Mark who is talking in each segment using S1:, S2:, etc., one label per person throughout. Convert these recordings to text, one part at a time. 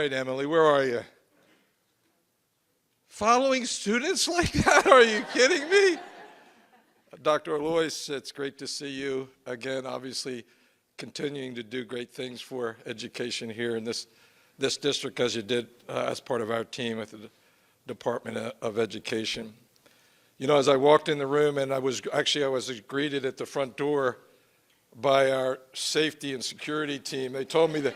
S1: right, Emily, where are you? Following students like that? Are you kidding me? Dr. Alois, it's great to see you again, obviously continuing to do great things for education here in this district, as you did as part of our team at the Department of Education. You know, as I walked in the room, and I was greeted at the front door by our safety and security team. They told me that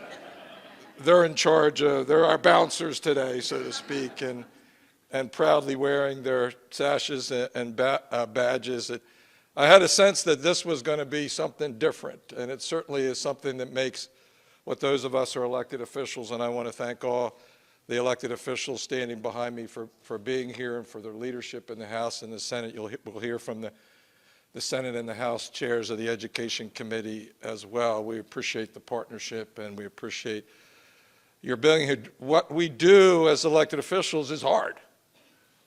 S1: they're in charge, they're our bouncers today, so to speak, and proudly wearing their sashes and badges. I had a sense that this was going to be something different, and it certainly is something that makes what those of us who are elected officials, and I want to thank all the elected officials standing behind me for being here and for their leadership in the House and the Senate. We'll hear from the Senate and the House chairs of the Education Committee as well. We appreciate the partnership, and we appreciate your being here. What we do as elected officials is hard,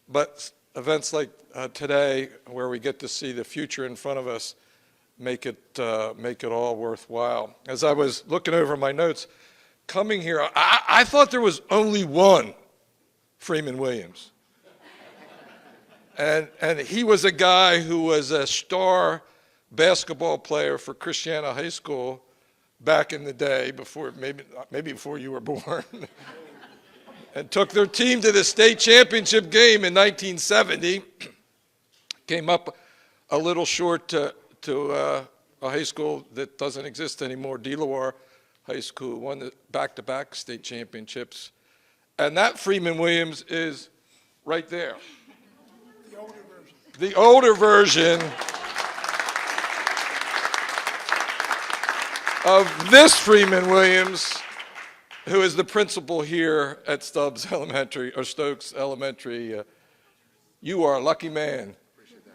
S1: but events like today, where we get to see the future in front of us, make it all worthwhile. As I was looking over my notes, coming here, I thought there was only one Freeman Williams. And he was a guy who was a star basketball player for Christiana High School back in the day, before maybe before you were born, and took their team to the state championship game in 1970. Came up a little short to a high school that doesn't exist anymore, DeLawar High School, won the back-to-back state championships. And that Freeman Williams is right there. The older version of this Freeman Williams, who is the principal here at Stokes Elementary. You are a lucky man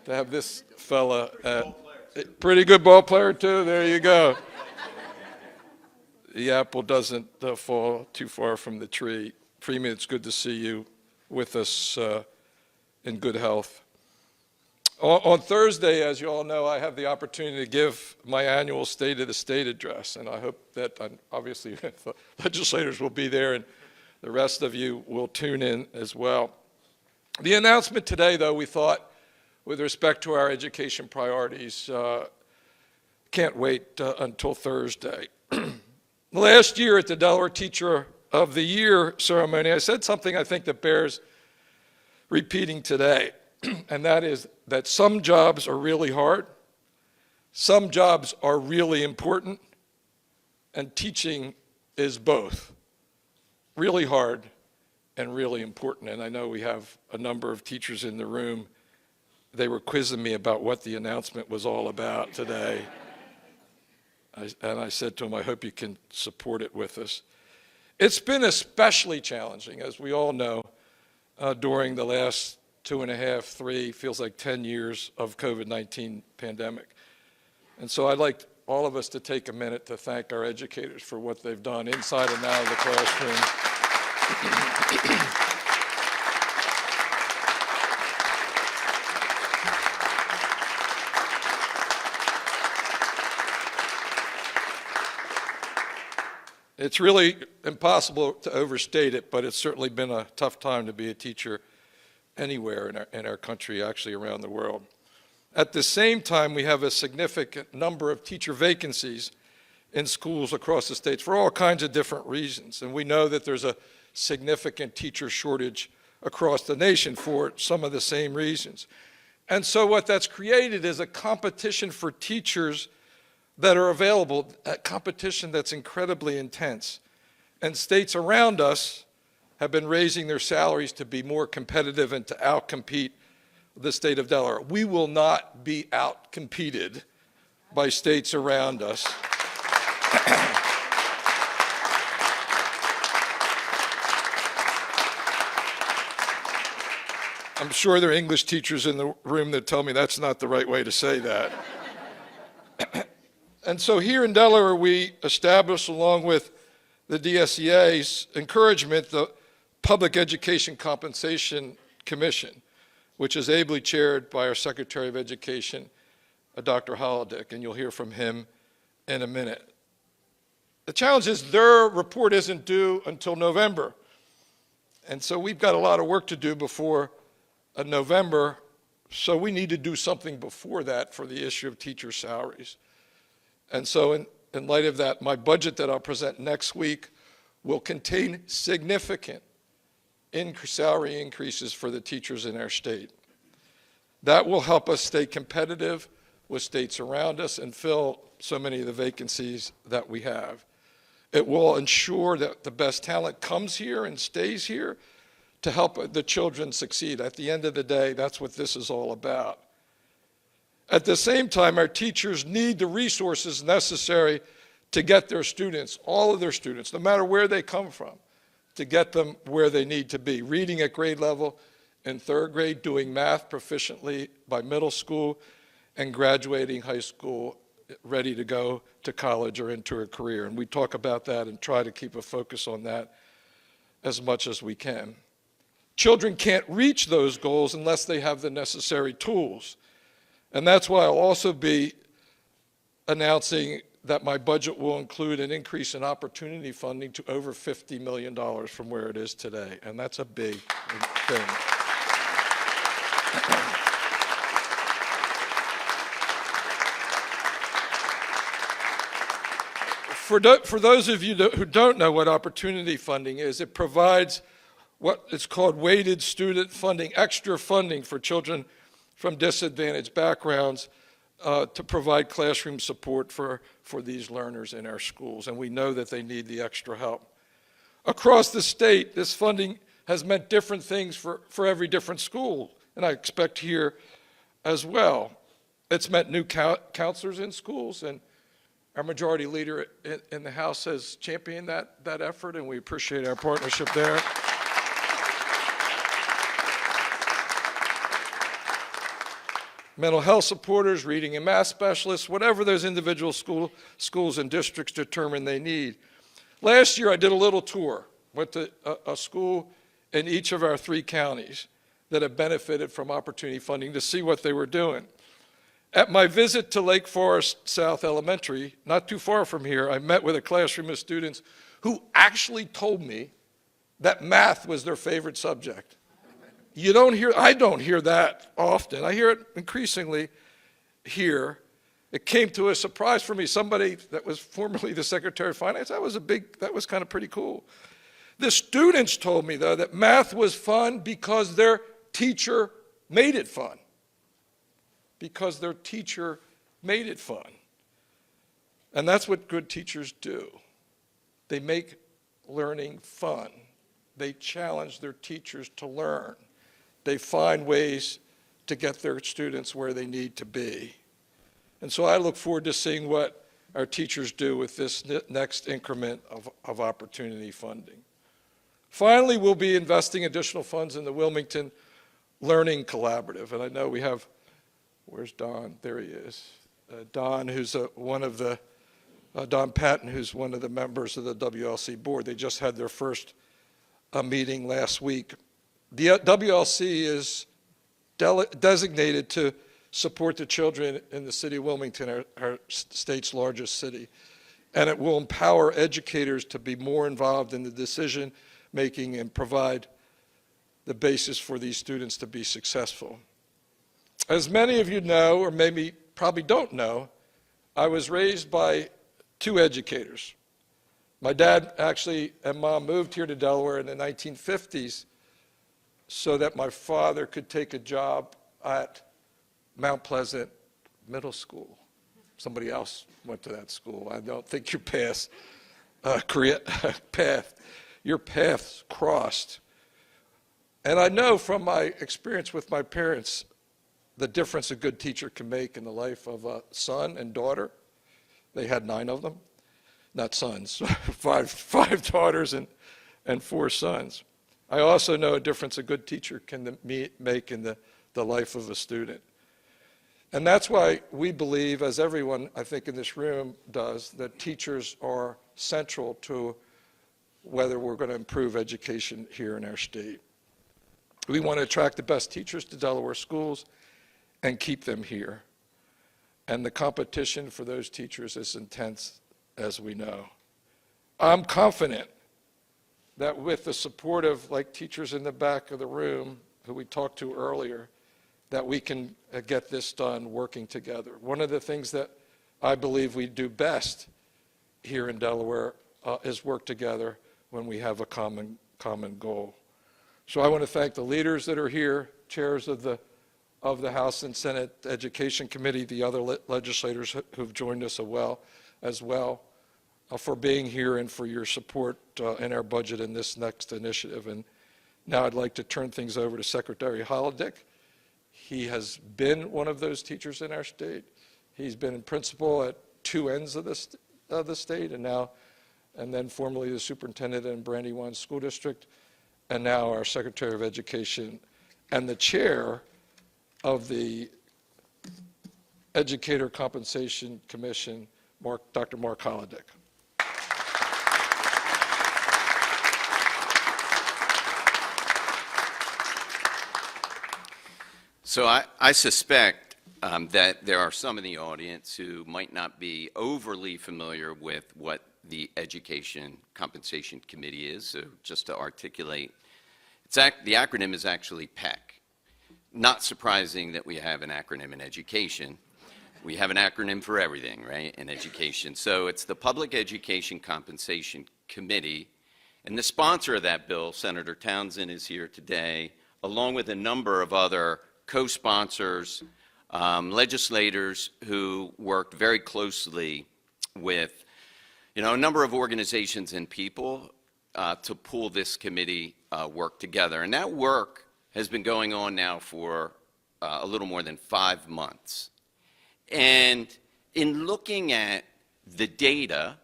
S1: to have this fella. Pretty good ball player too, there you go. The apple doesn't fall too far from the tree. Freeman, it's good to see you with us in good health. On Thursday, as you all know, I have the opportunity to give my annual State of the State address, and I hope that obviously the legislators will be there and the rest of you will tune in as well. The announcement today, though, we thought, with respect to our education priorities, can't wait until Thursday. Last year at the Delaware Teacher of the Year ceremony, I said something I think that bears repeating today, and that is that some jobs are really hard, some jobs are really important, and teaching is both really hard and really important. And I know we have a number of teachers in the room. They were quizzing me about what the announcement was all about today. And I said to them, I hope you can support it with us. It's been especially challenging, as we all know, during the last 2.5, 3, feels like 10 years of COVID-19 pandemic. And so I'd like all of us to take a minute to thank our educators for what they've done inside and out of the classroom. It's really impossible to overstate it, but it's certainly been a tough time to be a teacher anywhere in our country, actually around the world. At the same time, we have a significant number of teacher vacancies in schools across the states for all kinds of different reasons. And we know that there's a significant teacher shortage across the nation for some of the same reasons. And so what that's created is a competition for teachers that are available, a competition that's incredibly intense. And states around us have been raising their salaries to be more competitive and to outcompete the state of Delaware. We will not be outcompeted by states around us. I'm sure there are English teachers in the room that tell me that's not the right way to say that. And so here in Delaware, we established, along with the DSEA's encouragement, the Public Education Compensation Commission, which is ably chaired by our Secretary of Education, Dr. Holodick, and you'll hear from him in a minute. The challenge is their report isn't due until November. And so we've got a lot of work to do before November, so we need to do something before that for the issue of teacher salaries. And so in light of that, my budget that I'll present next week will contain significant salary increases for the teachers in our state. That will help us stay competitive with states around us and fill so many of the vacancies that we have. It will ensure that the best talent comes here and stays here to help the children succeed. At the end of the day, that's what this is all about. At the same time, our teachers need the resources necessary to get their students, all of their students, no matter where they come from, to get them where they need to be. Reading at grade level in third grade, doing math proficiently by middle school, and graduating high school ready to go to college or into a career. And we talk about that and try to keep a focus on that as much as we can. Children can't reach those goals unless they have the necessary tools. And that's why I'll also be announcing that my budget will include an increase in opportunity funding to over $50 million from where it is today. And that's a big thing. For those of you who don't know what opportunity funding is, it provides what is called weighted student funding, extra funding for children from disadvantaged backgrounds to provide classroom support for these learners in our schools. And we know that they need the extra help. Across the state, this funding has meant different things for every different school, and I expect here as well. It's meant new counselors in schools, and our majority leader in the House has championed that effort, and we appreciate our partnership there. Mental health supporters, reading and math specialists, whatever those individual schools and districts determine they need. Last year, I did a little tour, went to a school in each of our 3 counties that have benefited from opportunity funding to see what they were doing. At my visit to Lake Forest South Elementary, not too far from here, I met with a classroom of students who actually told me that math was their favorite subject. I don't hear that often. I hear it increasingly here. It came to a surprise for me. Somebody that was formerly the Secretary of Finance, that was kind of pretty cool. The students told me, though, that math was fun because their teacher made it fun. Because their teacher made it fun. And that's what good teachers do. They make learning fun. They challenge their teachers to learn. They find ways to get their students where they need to be. And so I look forward to seeing what our teachers do with this next increment of opportunity funding. Finally, we'll be investing additional funds in the Wilmington Learning Collaborative. And I know we have, where's Don? There he is. Don, who's Don Patton, who's one of the members of the WLC board. They just had their first meeting last week. The WLC is designated to support the children in the city of Wilmington, our state's largest city. And it will empower educators to be more involved in the decision making and provide the basis for these students to be successful. As many of you know, or maybe probably don't know, I was raised by 2 educators. My dad actually and mom moved here to Delaware in the 1950s so that my father could take a job at Mount Pleasant Middle School. Somebody else went to that school. I don't think your paths crossed. And I know from my experience with my parents the difference a good teacher can make in the life of a son and daughter. They had 9 of them, not sons, five daughters and 4 sons. I also know a difference a good teacher can make in the life of a student. And that's why we believe, as everyone I think in this room does, that teachers are central to whether we're going to improve education here in our state. We want to attract the best teachers to Delaware schools and keep them here. And the competition for those teachers is intense, as we know. I'm confident that with the support of like teachers in the back of the room who we talked to earlier, that we can get this done working together. One of the things that I believe we do best here in Delaware is work together when we have a common goal. So I want to thank the leaders that are here, chairs of the House and Senate Education Committee, the other legislators who've joined us as well, for being here and for your support in our budget in this next initiative. And now I'd like to turn things over to Secretary Holodick. He has been one of those teachers in our state. He's been in principal at two ends of the state, and then formerly the superintendent in Brandywine School District, and now our Secretary of Education and the chair of the Educator Compensation Commission, Dr. Mark Holodick.
S2: So I suspect that there are some in the audience who might not be overly familiar with what the Education Compensation Committee is. So just to articulate, the acronym is actually PEC. Not surprising that we have an acronym in education. We have an acronym for everything, right, in education. So it's the Public Education Compensation Committee, and the sponsor of that bill, Senator Townsend, is here today, along with a number of other co-sponsors, legislators who worked very closely with, a number of organizations and people to pull this committee work together. And that work has been going on now for a little more than 5 months. And in looking at the data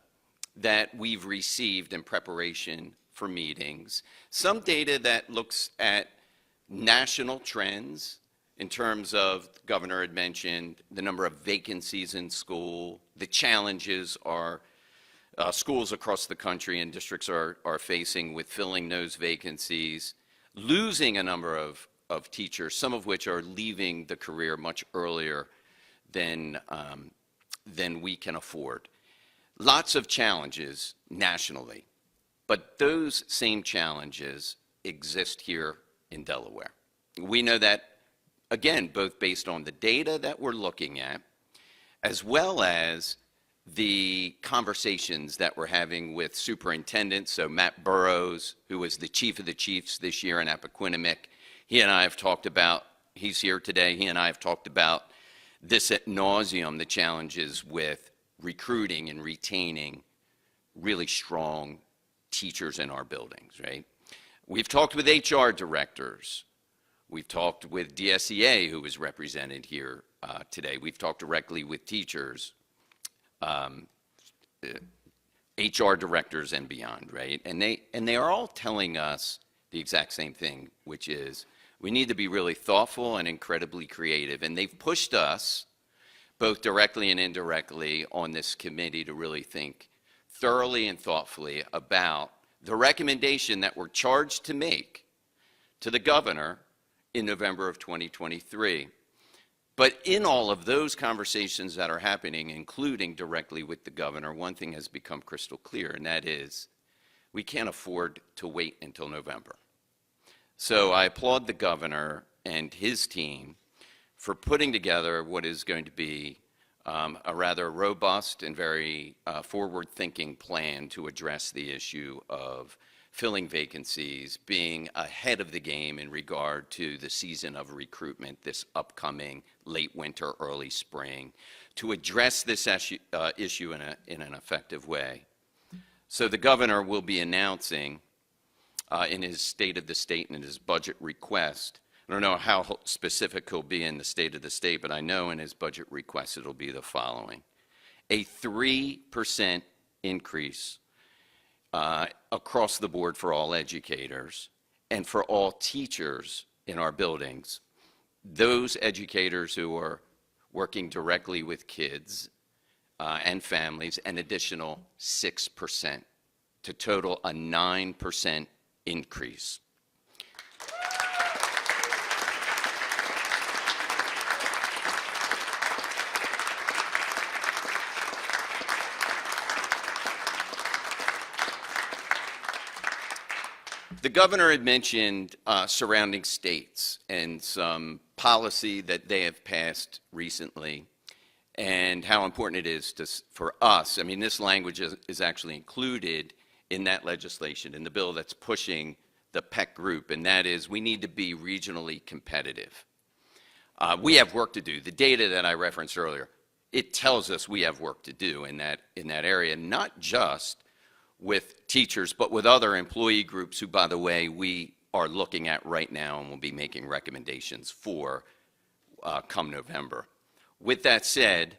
S2: that we've received in preparation for meetings, some data that looks at national trends in terms of, the governor had mentioned, the number of vacancies in school, the challenges our schools across the country and districts are facing with filling those vacancies, losing a number of teachers, some of which are leaving the career much earlier than we can afford. Lots of challenges nationally, but those same challenges exist here in Delaware. We know that, again, both based on the data that we're looking at, as well as the conversations that we're having with superintendents. So Matt Burrows, who was the chief of the chiefs this year in Appoquinimink, he and I have talked about, he's here today, he and I have talked about this ad nauseum, the challenges with recruiting and retaining really strong teachers in our buildings, right? We've talked with HR directors. We've talked with DSEA, who is represented here today. We've talked directly with teachers, HR directors and beyond, right? And they are all telling us the exact same thing, which is we need to be really thoughtful and incredibly creative. And they've pushed us, both directly and indirectly, on this committee to really think thoroughly and thoughtfully about the recommendation that we're charged to make to the governor in November of 2023. But in all of those conversations that are happening, including directly with the governor, one thing has become crystal clear, and that is we can't afford to wait until November. So I applaud the governor and his team for putting together what is going to be a rather robust and very forward-thinking plan to address the issue of filling vacancies, being ahead of the game in regard to the season of recruitment this upcoming late winter, early spring, to address this issue in an effective way. So the governor will be announcing in his State of the State and in his budget request, I don't know how specific he'll be in the State of the State, but I know in his budget request it'll be the following: a 3% increase across the board for all educators and for all teachers in our buildings. Those educators who are working directly with kids and families, an additional 6%, to total a 9% increase. The governor had mentioned surrounding states and some policy that they have passed recently and how important it is for us. I mean, this language is actually included in that legislation, in the bill that's pushing the PEC group, and that is we need to be regionally competitive. We have work to do. The data that I referenced earlier, it tells us we have work to do in that area, not just with teachers, but with other employee groups who, by the way, we are looking at right now and will be making recommendations for come November. With that said,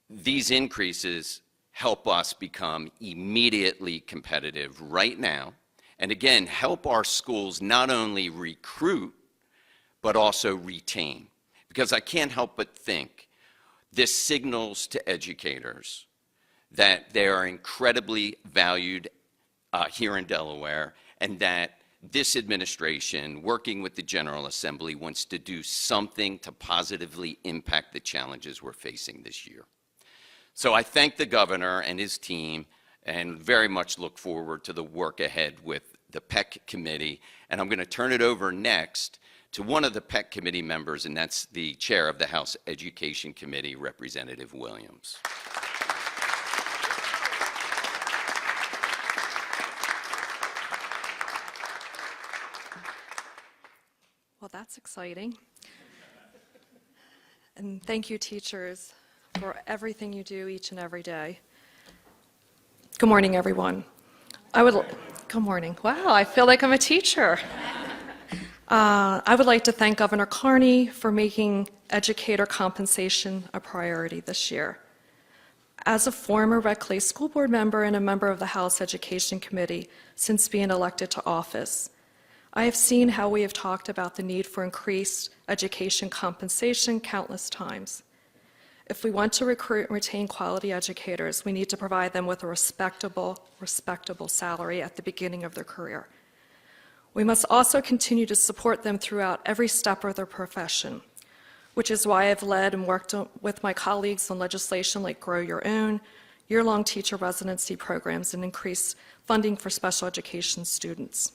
S2: these increases help us become immediately competitive right now, and again, help our schools not only recruit, but also retain. Because I can't help but think this signals to educators that they are incredibly valued here in Delaware, and that this administration, working with the General Assembly, wants to do something to positively impact the challenges we're facing this year. So I thank the governor and his team and very much look forward to the work ahead with the PEC committee. And I'm going to turn it over next to one of the PEC committee members, and that's the chair of the House Education Committee, Representative Williams.
S3: Well, that's exciting. And thank you, teachers, for everything you do each and every day. Good morning, everyone. Good morning. Wow, I feel like I'm a teacher. I would like to thank Governor Carney for making educator compensation a priority this year. As a former Red Clay School Board member and a member of the House Education Committee since being elected to office, I have seen how we have talked about the need for increased education compensation countless times. If we want to recruit and retain quality educators, we need to provide them with a respectable salary at the beginning of their career. We must also continue to support them throughout every step of their profession, which is why I've led and worked with my colleagues on legislation like Grow Your Own, year-long teacher residency programs, and increased funding for special education students.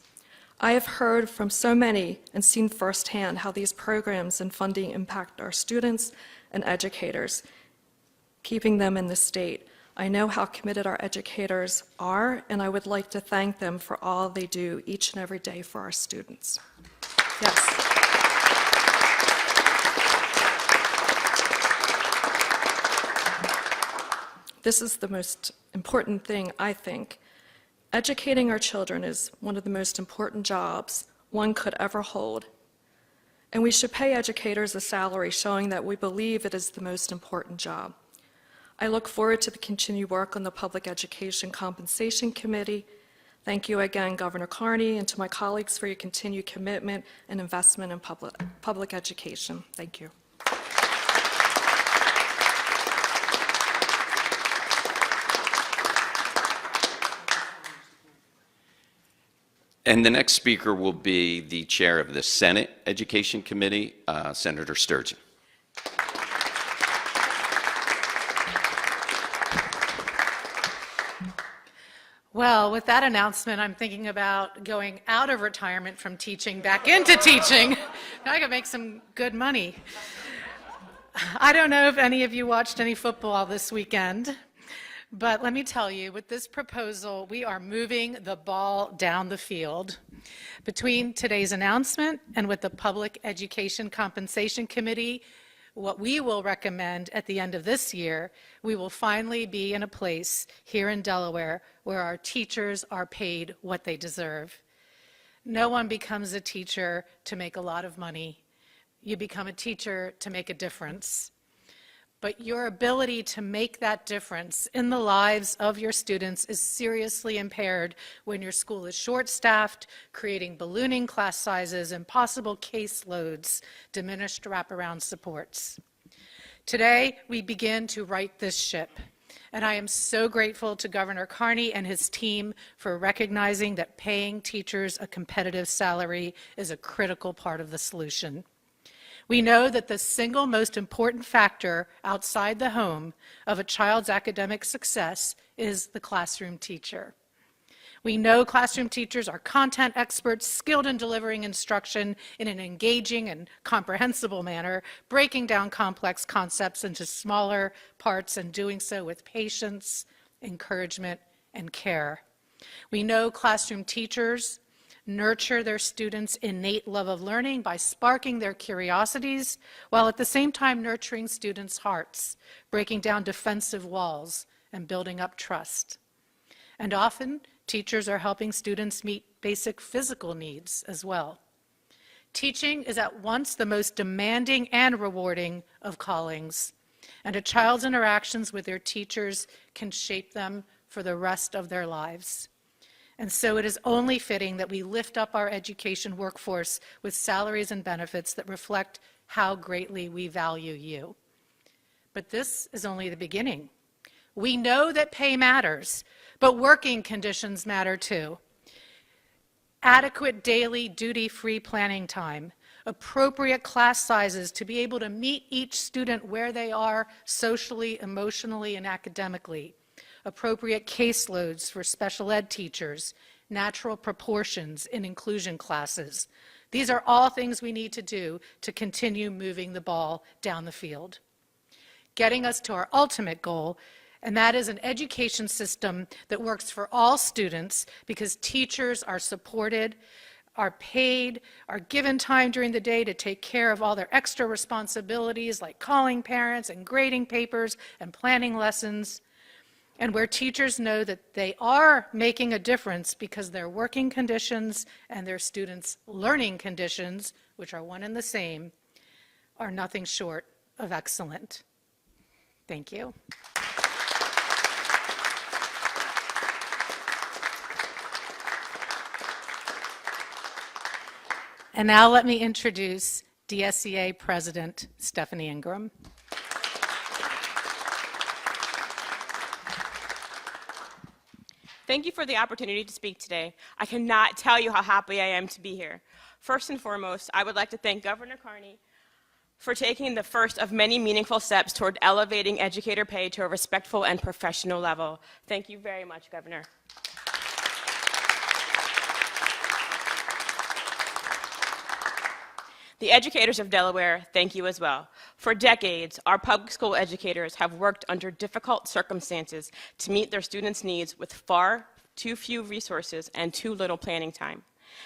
S3: I have heard from so many and seen firsthand how these programs and funding impact our students and educators, keeping them in the state. I know how committed our educators are, and I would like to thank them for all they do each and every day for our students. Yes. This is the most important thing, I think. Educating our children is one of the most important jobs one could ever hold. And we should pay educators a salary showing that we believe it is the most important job. I look forward to the continued work on the Public Education Compensation Committee. Thank you again, Governor Carney, and to my colleagues for your continued commitment and investment in public education. Thank you.
S2: And the next speaker will be the chair of the Senate Education Committee, Senator Sturgeon.
S4: Well, with that announcement, I'm thinking about going out of retirement from teaching back into teaching. Now I can make some good money. I don't know if any of you watched any football this weekend, but let me tell you, with this proposal, we are moving the ball down the field. Between today's announcement and with the Public Education Compensation Committee, what we will recommend at the end of this year, we will finally be in a place here in Delaware where our teachers are paid what they deserve. No one becomes a teacher to make a lot of money. You become a teacher to make a difference. But your ability to make that difference in the lives of your students is seriously impaired when your school is short-staffed, creating ballooning class sizes, impossible caseloads, diminished wraparound supports. Today, we begin to right this ship, and I am so grateful to Governor Carney and his team for recognizing that paying teachers a competitive salary is a critical part of the solution. We know that the single most important factor outside the home of a child's academic success is the classroom teacher. We know classroom teachers are content experts, skilled in delivering instruction in an engaging and comprehensible manner, breaking down complex concepts into smaller parts and doing so with patience, encouragement, and care. We know classroom teachers nurture their students' innate love of learning by sparking their curiosities, while at the same time nurturing students' hearts, breaking down defensive walls, and building up trust. And often, teachers are helping students meet basic physical needs as well. Teaching is at once the most demanding and rewarding of callings, and a child's interactions with their teachers can shape them for the rest of their lives. And so it is only fitting that we lift up our education workforce with salaries and benefits that reflect how greatly we value you. But this is only the beginning. We know that pay matters, but working conditions matter too. Adequate daily duty-free planning time, appropriate class sizes to be able to meet each student where they are socially, emotionally, and academically, appropriate caseloads for special ed teachers, natural proportions in inclusion classes. These are all things we need to do to continue moving the ball down the field. Getting us to our ultimate goal, and that is an education system that works for all students because teachers are supported, are paid, are given time during the day to take care of all their extra responsibilities like calling parents and grading papers and planning lessons, and where teachers know that they are making a difference because their working conditions and their students' learning conditions, which are one and the same, are nothing short of excellent. Thank you. And now let me introduce DSEA President Stephanie Ingram.
S5: Thank you for the opportunity to speak today. I cannot tell you how happy I am to be here. First and foremost, I would like to thank Governor Carney for taking the first of many meaningful steps toward elevating educator pay to a respectful and professional level. Thank you very much, Governor. The educators of Delaware, thank you as well. For decades, our public school educators have worked under difficult circumstances to meet their students' needs with far too few resources and too little planning time.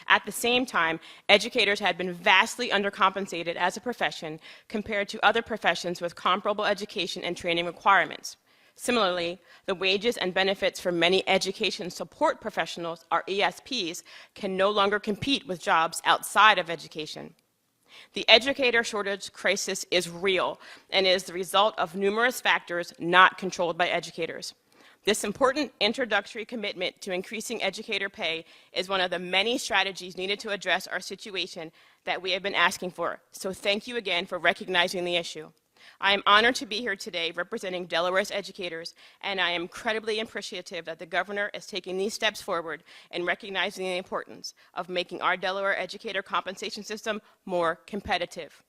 S5: At the same time, educators had been vastly undercompensated as a profession compared to other professions with comparable education and training requirements. Similarly, the wages and benefits for many education support professionals, our ESPs, can no longer compete with jobs outside of education. The educator shortage crisis is real and is the result of numerous factors not controlled by educators. This important introductory commitment to increasing educator pay is one of the many strategies needed to address our situation that we have been asking for. So thank you again for recognizing the issue. I am honored to be here today representing Delaware's educators, and I am incredibly appreciative that the governor is taking these steps forward and recognizing the importance of making our Delaware educator compensation system more competitive.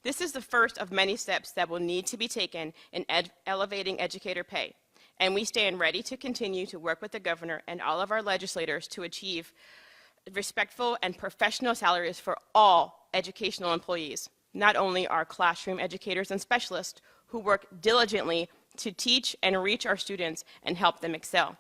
S5: This is the first of many steps that will need to be taken in elevating educator pay, and we stand ready to continue to work with the governor and all of our legislators to achieve respectful and professional salaries for all educational employees, not only our classroom educators and specialists who work diligently to teach and reach our students and help them excel,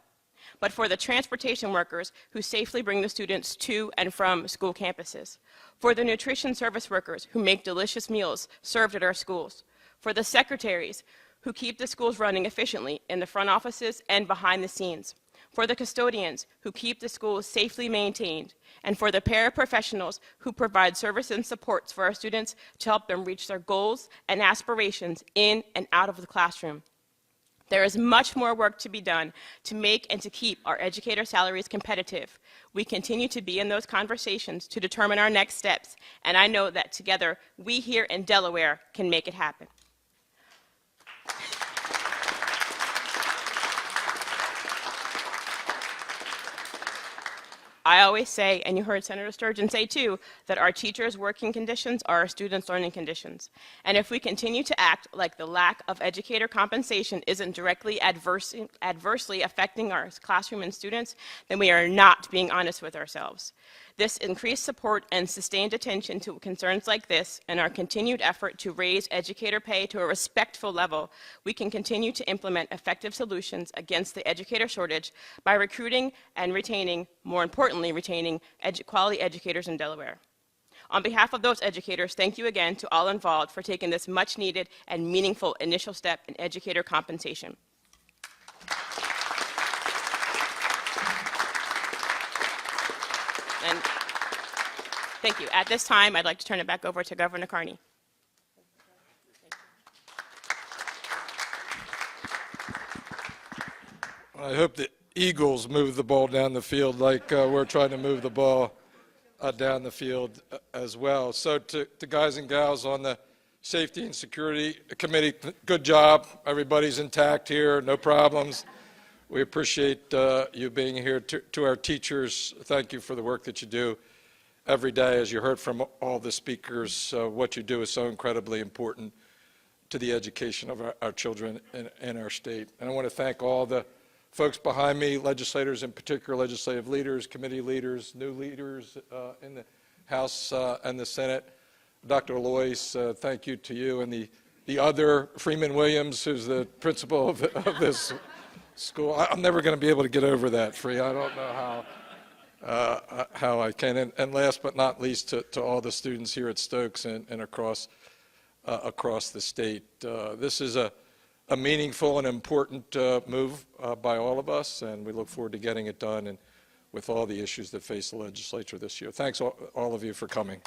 S5: but for the transportation workers who safely bring the students to and from school campuses, for the nutrition service workers who make delicious meals served at our schools, for the secretaries who keep the schools running efficiently in the front offices and behind the scenes, for the custodians who keep the schools safely maintained, and for the paraprofessionals who provide service and supports for our students to help them reach their goals and aspirations in and out of the classroom. There is much more work to be done to make and to keep our educator salaries competitive. We continue to be in those conversations to determine our next steps, and I know that together we here in Delaware can make it happen. I always say, and you heard Senator Sturgeon say too, that our teachers' working conditions are our students' learning conditions. And if we continue to act like the lack of educator compensation isn't directly adversely affecting our classroom and students, then we are not being honest with ourselves. This increased support and sustained attention to concerns like this and our continued effort to raise educator pay to a respectful level, we can continue to implement effective solutions against the educator shortage by recruiting and retaining, more importantly, retaining quality educators in Delaware. On behalf of those educators, thank you again to all involved for taking this much needed and meaningful initial step in educator compensation. And thank you. At this time, I'd like to turn it back over to Governor Carney.
S1: I hope the Eagles move the ball down the field like we're trying to move the ball down the field as well. So to guys and gals on the Safety and Security Committee, good job. Everybody's intact here, no problems. We appreciate you being here. To our teachers, thank you for the work that you do every day. As you heard from all the speakers, what you do is so incredibly important to the education of our children in our state. And I want to thank all the folks behind me, legislators in particular, legislative leaders, committee leaders, new leaders in the House and the Senate. Dr. Alois, thank you to you and the other, Freeman Williams, who's the principal of this school. I'm never going to be able to get over that, Free. I don't know how I can. And last but not least, to all the students here at Stokes and across the state. This is a meaningful and important move by all of us, and we look forward to getting it done and with all the issues that face the legislature this year. Thanks all of you for coming.